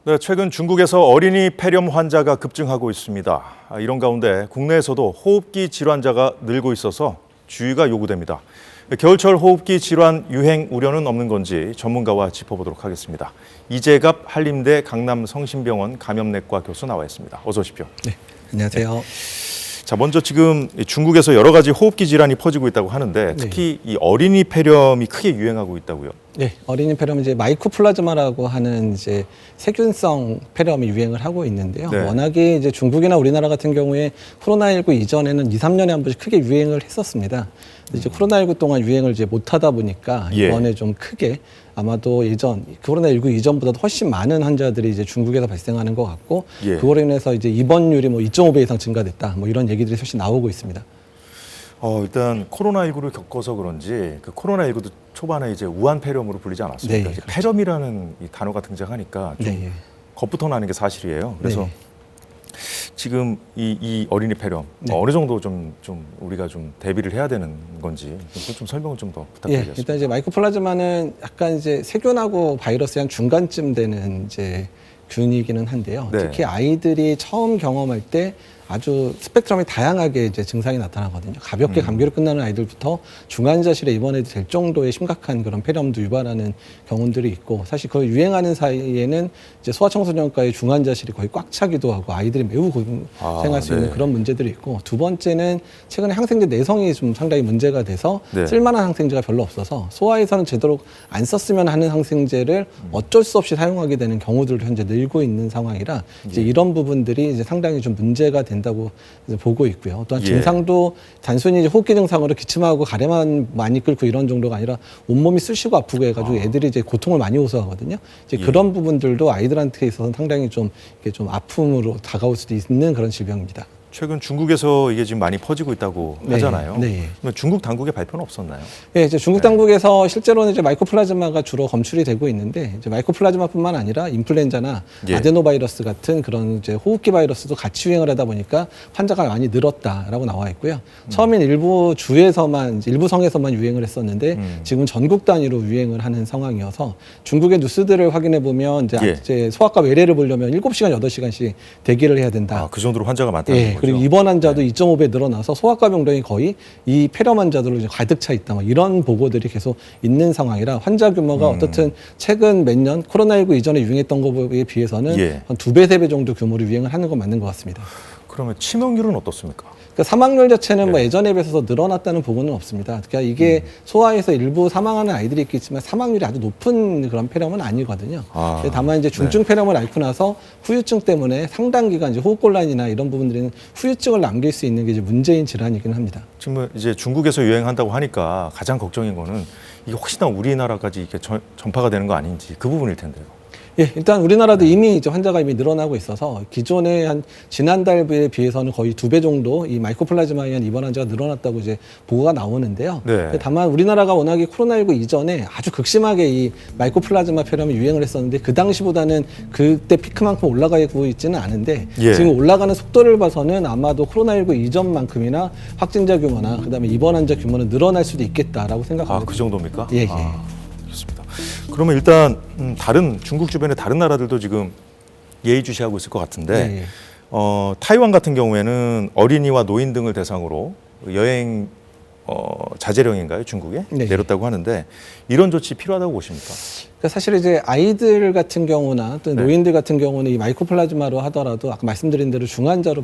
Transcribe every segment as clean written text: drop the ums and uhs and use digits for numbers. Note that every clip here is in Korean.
네, 최근 중국에서 어린이 폐렴 환자가 급증하고 있습니다. 이런 가운데 국내에서도 호흡기 질환자가 늘고 있어서 주의가 요구됩니다. 겨울철 호흡기 질환 유행 우려는 없는 건지 전문가와 짚어보도록 하겠습니다. 이재갑 한림대 강남성심병원 감염내과 교수 나와 있습니다. 어서 오십시오. 네, 안녕하세요. 자, 먼저 지금 중국에서 여러 가지 호흡기 질환이 퍼지고 있다고 하는데 특히 이 어린이 폐렴이 크게 유행하고 있다고요? 네, 어린이 폐렴은 이제 마이코플라즈마라고 하는 이제 세균성 폐렴이 유행을 하고 있는데요. 네. 워낙에 이제 중국이나 우리나라 같은 경우에 코로나19 이전에는 2, 3년에 한 번씩 크게 유행을 했었습니다. 이제 코로나19 동안 유행을 이제 못 하다 보니까 이번에 좀 크게 아마도 예전 코로나19 이전보다도 훨씬 많은 환자들이 이제 중국에서 발생하는 것 같고 그거로 인해서 이제 입원율이 뭐 2.5배 이상 증가됐다. 뭐 이런 얘기들이 사실 나오고 있습니다. 일단 코로나19를 겪어서 그런지 그 코로나19도 초반에 이제 우한 폐렴으로 불리지 않았습니까? 네, 이제 그렇죠. 폐렴이라는 이 단어가 등장하니까 좀 겁부터 나는 게 사실이에요. 그래서 지금 이 어린이 폐렴 어느 정도 좀 우리가 좀 대비를 해야 되는 건지 좀 설명을 좀 더 부탁드리겠습니다. 일단 이제 마이코플라즈마는 약간 이제 세균하고 바이러스의 한 중간쯤 되는 이제 균이기는 한데요. 특히 아이들이 처음 경험할 때 아주 스펙트럼이 다양하게 이제 증상이 나타나거든요. 가볍게 감기로 끝나는 아이들부터 중환자실에 입원해도 될 정도의 심각한 그런 폐렴도 유발하는 경우들이 있고, 사실 그 유행하는 사이에는 이제 소아청소년과의 중환자실이 거의 꽉 차기도 하고 아이들이 매우 고생할 수 있는 그런 문제들이 있고, 두 번째는 최근에 항생제 내성이 좀 상당히 문제가 돼서 쓸만한 항생제가 별로 없어서 소아에서는 제대로 안 썼으면 하는 항생제를 어쩔 수 없이 사용하게 되는 경우들도 현재 늘고 있는 상황이라 이제 이런 부분들이 이제 상당히 좀 문제가 된다고 이제 보고 있고요. 또한 증상도 단순히 이제 호흡기 증상으로 기침하고 가래만 많이 끓고 이런 정도가 아니라 온몸이 쑤시고 아프고 해가지고 애들이 이제 고통을 많이 호소하거든요. 이제 그런 부분들도 아이들한테 있어서 상당히 좀 이게 좀 아픔으로 다가올 수도 있는 그런 질병입니다. 최근 중국에서 이게 지금 많이 퍼지고 있다고 하잖아요. 그러면 중국 당국의 발표는 없었나요? 네, 이제 중국 당국에서 실제로는 이제 마이코플라즈마가 주로 검출이 되고 있는데, 이제 마이코플라즈마뿐만 아니라 인플루엔자나 아데노바이러스 같은 그런 이제 호흡기 바이러스도 같이 유행을 하다 보니까 환자가 많이 늘었다라고 나와 있고요. 처음엔 일부 주에서만, 일부 성에서만 유행을 했었는데 지금 전국 단위로 유행을 하는 상황이어서 중국의 뉴스들을 확인해 보면 이제 소아과 외래를 보려면 7시간, 8시간씩 대기를 해야 된다. 그 정도로 환자가 많다는 거죠? 그리고 입원 환자도 2.5배 늘어나서 소아과 병동이 거의 이 폐렴 환자들로 이제 가득 차 있다. 이런 보고들이 계속 있는 상황이라 환자 규모가 어떻든 최근 몇 년 코로나19 이전에 유행했던 것에 비해서는 한 2배, 3배 정도 규모로 유행을 하는 건 맞는 것 같습니다. 그러면 치명률은 어떻습니까? 그러니까 사망률 자체는 뭐 예전에 비해서 늘어났다는 보고는 없습니다. 그러니까 이게 소아에서 일부 사망하는 아이들이 있겠지만 사망률이 아주 높은 그런 폐렴은 아니거든요. 다만 이제 중증 폐렴을 앓고 나서 후유증 때문에 상당 기간 이제 호흡곤란이나 이런 부분들은 후유증을 남길 수 있는 게 이제 문제인 질환이긴 합니다. 지금 이제 중국에서 유행한다고 하니까 가장 걱정인 거는 이게 혹시나 우리나라까지 이렇게 전파가 되는 거 아닌지 그 부분일 텐데요. 일단 우리나라도 이미 이제 환자가 이미 늘어나고 있어서 기존에 한 지난달에 비해서는 거의 2배 정도 이 마이코플라즈마에 의한 입원 환자가 늘어났다고 이제 보고가 나오는데요. 다만 우리나라가 워낙에 코로나19 이전에 아주 극심하게 이 마이코플라즈마 폐렴이 유행을 했었는데 그 당시보다는 그때 피크만큼 올라가고 있지는 않은데 지금 올라가는 속도를 봐서는 아마도 코로나19 이전만큼이나 확진자 규모나 그다음에 입원 환자 규모는 늘어날 수도 있겠다라고 생각합니다. 그 정도입니까? 좋습니다. 그러면 일단 다른 중국 주변의 다른 나라들도 지금 예의주시하고 있을 것 같은데 타이완 같은 경우에는 어린이와 노인 등을 대상으로 여행 자제령인가요? 중국에 내렸다고 하는데 이런 조치 필요하다고 보십니까? 그러니까 사실 이제 아이들 같은 경우나 또 노인들 같은 경우는 이 마이코플라즈마로 하더라도 아까 말씀드린 대로 중환자로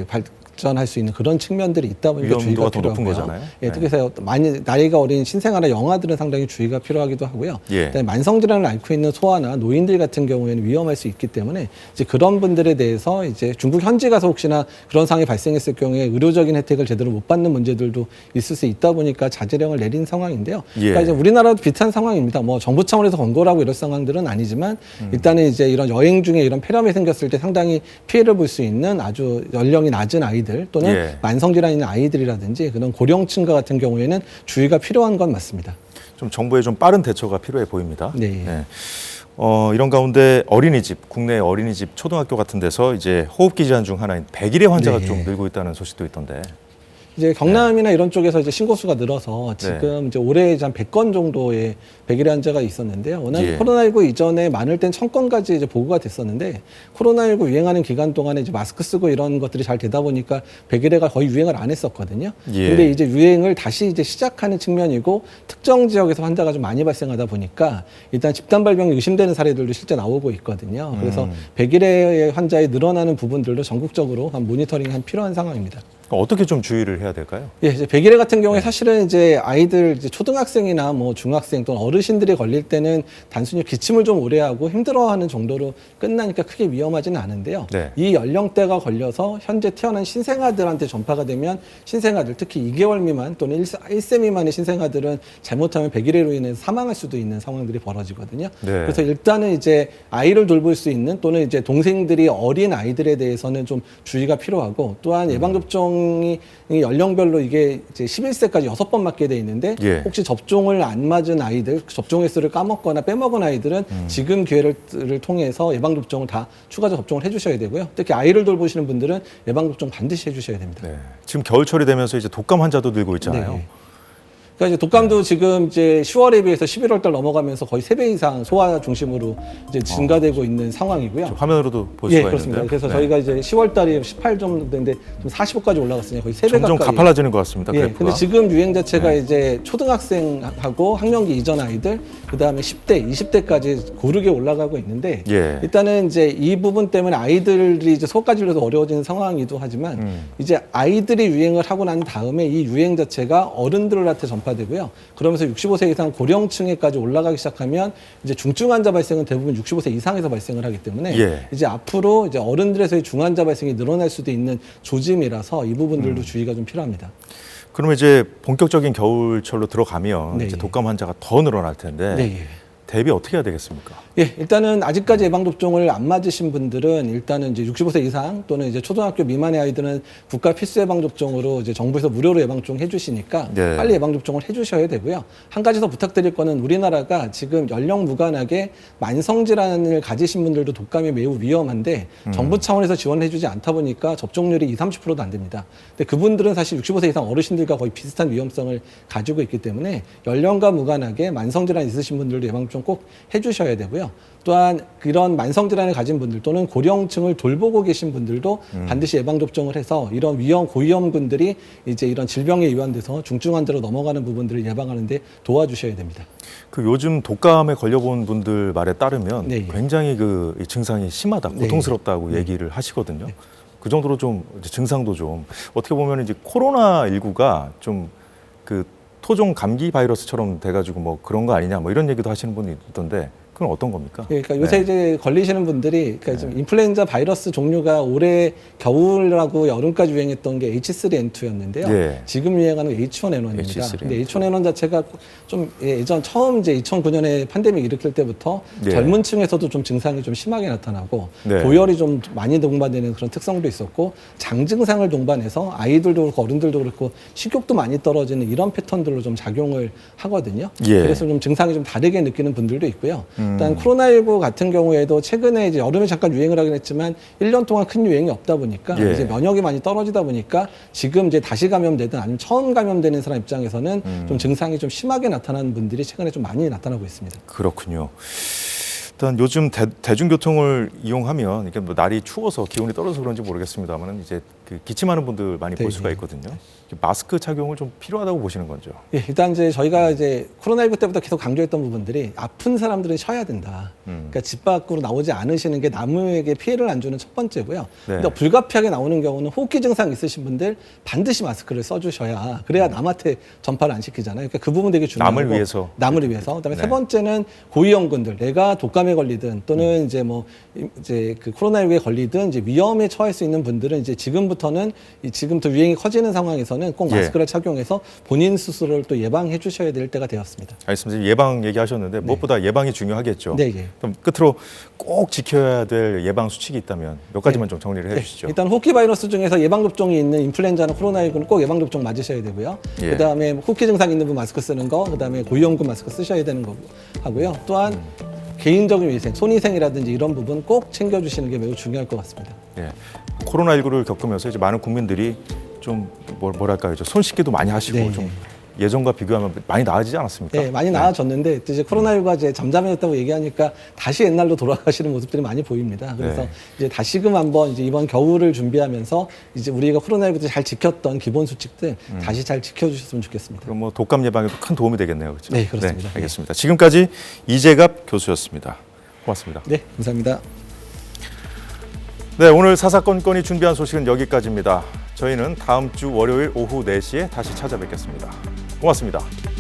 발전할 수 있는 그런 측면들이 있다 보니까 주의가 더 높은 거잖아요. 특히서 많이 나이가 어린 신생아나 영아들은 상당히 주의가 필요하기도 하고요. 그다음에 만성 질환을 앓고 있는 소아나 노인들 같은 경우에는 위험할 수 있기 때문에 이제 그런 분들에 대해서 이제 중국 현지 가서 혹시나 그런 상황이 발생했을 경우에 의료적인 혜택을 제대로 못 받는 문제들도 있을 수 있다 보니까 자제령을 내린 상황인데요. 그러니까 이제 우리나라도 비슷한 상황입니다. 뭐 정부 차원에서 권고라고 이럴 상황들은 아니지만 일단은 이제 이런 여행 중에 이런 폐렴이 생겼을 때 상당히 피해를 볼 수 있는 아주 연령이 낮은 아이들 또는 만성질환이 있는 아이들이라든지 그런 고령층과 같은 경우에는 주의가 필요한 건 맞습니다. 좀 정부의 좀 빠른 대처가 필요해 보입니다. 이런 가운데 어린이집, 국내 어린이집, 초등학교 같은 데서 이제 호흡기 질환 중 하나인 백일의 환자가 좀 늘고 있다는 소식도 있던데. 이제 경남이나 이런 쪽에서 이제 신고수가 늘어서 지금 이제 올해 한 100건 정도의 백일의 환자가 있었는데요. 워낙 예. 코로나19 이전에 많을 땐 1000건까지 이제 보고가 됐었는데 코로나19 유행하는 기간 동안에 이제 마스크 쓰고 이런 것들이 잘 되다 보니까 백일해가 거의 유행을 안 했었거든요. 예. 근데 이제 유행을 다시 이제 시작하는 측면이고 특정 지역에서 환자가 좀 많이 발생하다 보니까 일단 집단 발병이 의심되는 사례들도 실제 나오고 있거든요. 그래서 백일해 환자의 늘어나는 부분들도 전국적으로 한 모니터링이 한 필요한 상황입니다. 어떻게 좀 주의를 해야 될까요? 예, 이제 백일해 같은 경우에 사실은 이제 아이들 이제 초등학생이나 뭐 중학생 또는 어르신들이 걸릴 때는 단순히 기침을 좀 오래 하고 힘들어하는 정도로 끝나니까 크게 위험하지는 않은데요. 네. 이 연령대가 걸려서 현재 태어난 신생아들한테 전파가 되면 신생아들 특히 2개월 미만 또는 1세 미만의 신생아들은 잘못하면 백일해로 인해서 사망할 수도 있는 상황들이 벌어지거든요. 네. 그래서 일단은 이제 아이를 돌볼 수 있는 또는 이제 동생들이 어린 아이들에 대해서는 좀 주의가 필요하고 또한 예방접종이 연령별로 이게 이제 11세까지 6번 맞게 돼 있는데 예. 혹시 접종을 안 맞은 아이들, 접종 횟수를 까먹거나 빼먹은 아이들은 지금 기회를 통해서 예방접종을 다 추가적 접종을 해주셔야 되고요. 특히 아이를 돌보시는 분들은 예방접종 반드시 해주셔야 됩니다. 네. 지금 겨울철이 되면서 이제 독감 환자도 늘고 있잖아요. 네. 그러니까 이제 독감도 지금 이제 10월에 비해서 11월 달 넘어가면서 거의 3배 이상 소아 중심으로 이제 증가되고 있는 상황이고요. 화면으로도 볼 예, 수가 그렇습니다. 있는데요. 그래서 네. 저희가 이제 10월 달이 18 정도 됐는데 좀 45까지 올라갔으니 거의 3배 점점 가까이. 가팔라지는 것 같습니다. 예, 그래프가. 근데 지금 유행 자체가 네. 이제 초등학생하고 학령기 이전 아이들, 그 다음에 10대, 20대까지 고르게 올라가고 있는데 예. 일단은 이제 이 부분 때문에 아이들이 이제 소아과 진료도 어려워지는 상황이기도 하지만 이제 아이들이 유행을 하고 난 다음에 이 유행 자체가 어른들한테 전파되고요. 그러면서 65세 이상 고령층에까지 올라가기 시작하면 이제 중증 환자 발생은 대부분 65세 이상에서 발생을 하기 때문에 예. 이제 앞으로 이제 어른들에서의 중환자 발생이 늘어날 수도 있는 조짐이라서 이 부분들도 주의가 좀 필요합니다. 그러면 이제 본격적인 겨울철로 들어가면 네, 이제 예. 독감 환자가 더 늘어날 텐데 네. 예. 대비 어떻게 해야 되겠습니까? 예, 일단은 아직까지 예방접종을 안 맞으신 분들은 일단은 이제 65세 이상 또는 이제 초등학교 미만의 아이들은 국가 필수 예방접종으로 이제 정부에서 무료로 예방접종 해주시니까 네. 빨리 예방접종을 해주셔야 되고요. 한 가지 더 부탁드릴 거는 우리나라가 지금 연령 무관하게 만성질환을 가지신 분들도 독감이 매우 위험한데 정부 차원에서 지원해주지 않다 보니까 접종률이 20-30%도 안 됩니다. 근데 그분들은 사실 65세 이상 어르신들과 거의 비슷한 위험성을 가지고 있기 때문에 연령과 무관하게 만성질환 있으신 분들도 예방접종 꼭 해주셔야 되고요. 또한 그런 만성질환을 가진 분들 또는 고령층을 돌보고 계신 분들도 반드시 예방접종을 해서 이런 고위험군들이 이제 이런 질병에 이완돼서 중증 환자로 넘어가는 부분들을 예방하는 데 도와주셔야 됩니다. 그 요즘 독감에 걸려본 분들 말에 따르면 네. 굉장히 그 증상이 심하다, 네. 고통스럽다고 얘기를 하시거든요. 그 정도로 좀 이제 증상도 좀 어떻게 보면 이제 코로나19가 좀 그 토종 감기 바이러스처럼 돼가지고 뭐 그런 거 아니냐 뭐 이런 얘기도 하시는 분이 있던데 그건 어떤 겁니까? 예, 그러니까 요새 네. 이제 걸리시는 분들이 그러니까 좀 인플루엔자 바이러스 종류가 올해 겨울하고 여름까지 유행했던 게 H3N2였는데요. 예. 지금 유행하는 H1N1입니다. H3N2. 근데 H1N1 자체가 좀 예전 처음 이제 2009년에 팬데믹 일으킬 때부터 예. 젊은 층에서도 좀 증상이 좀 심하게 나타나고 네. 고열이 좀 많이 동반되는 그런 특성도 있었고 장증상을 동반해서 아이들도 그렇고 어른들도 그렇고 식욕도 많이 떨어지는 이런 패턴들로 좀 작용을 하거든요. 예. 그래서 좀 증상이 좀 다르게 느끼는 분들도 있고요. 일단 코로나19 같은 경우에도 최근에 이제 여름에 잠깐 유행을 하긴 했지만 1년 동안 큰 유행이 없다 보니까 예. 이제 면역이 많이 떨어지다 보니까 지금 이제 다시 감염되든 아니면 처음 감염되는 사람 입장에서는 좀 증상이 좀 심하게 나타나는 분들이 최근에 좀 많이 나타나고 있습니다. 그렇군요. 일단 요즘 대중교통을 이용하면 이게 뭐 날이 추워서 기온이 떨어져서 그런지 모르겠습니다만 이제 그 기침하는 분들 많이 볼 네, 수가 네. 있거든요. 마스크 착용을 좀 필요하다고 보시는 건죠? 예, 일단 이제 저희가 이제 코로나19 때부터 계속 강조했던 부분들이 아픈 사람들은 쉬어야 된다. 그러니까 집 밖으로 나오지 않으시는 게 남에게 피해를 안 주는 첫 번째고요. 네. 근데 불가피하게 나오는 경우는 호흡기 증상 있으신 분들 반드시 마스크를 써주셔야 그래야 남한테 전파를 안 시키잖아요. 그러니까 그 부분 되게 중요하고 남을 위해서. 남을 위해서. 그다음에 네. 세 번째는 고위험군들, 내가 독감에 걸리든 또는 이제 뭐 이제 그 코로나19에 걸리든 이제 위험에 처할 수 있는 분들은 이제 지금부터는 지금부터 유행이 커지는 상황에서는 꼭 예. 마스크를 착용해서 본인 스스로를 또 예방해 주셔야 될 때가 되었습니다. 알겠습니다. 예방 얘기하셨는데 무엇보다 예방이 중요하겠죠. 네, 예. 그럼 끝으로 꼭 지켜야 될 예방 수칙이 있다면 몇 가지만 좀 정리를 해주시죠. 일단 호흡기 바이러스 중에서 예방접종이 있는 인플루엔자나 코로나19는 꼭 예방접종 맞으셔야 되고요. 예. 그다음에 호흡기 증상 있는 분 마스크 쓰는 거, 그다음에 고위험군 마스크 쓰셔야 되는 거고 하고요. 또한 개인적인 위생, 손위생이라든지 이런 부분 꼭 챙겨주시는 게 매우 중요할 것 같습니다. 예. 코로나19를 겪으면서 이제 많은 국민들이 좀 뭐랄까요, 손 씻기도 많이 하시고 네. 좀 예전과 비교하면 많이 나아지지 않았습니까? 네, 많이 나아졌는데 또 이제 코로나19가 이제 잠잠해졌다고 얘기하니까 다시 옛날로 돌아가시는 모습들이 많이 보입니다. 그래서 네. 이제 다시금 한번 이제 이번 겨울을 준비하면서 이제 우리가 코로나19 때 잘 지켰던 기본 수칙들 다시 잘 지켜주셨으면 좋겠습니다. 그럼 뭐 독감 예방에도 큰 도움이 되겠네요, 그렇죠? 네, 그렇습니다. 알겠습니다. 지금까지 이재갑 교수였습니다. 고맙습니다. 네, 감사합니다. 네, 오늘 사사건건이 준비한 소식은 여기까지입니다. 저희는 다음 주 월요일 오후 4시에 다시 찾아뵙겠습니다. 고맙습니다.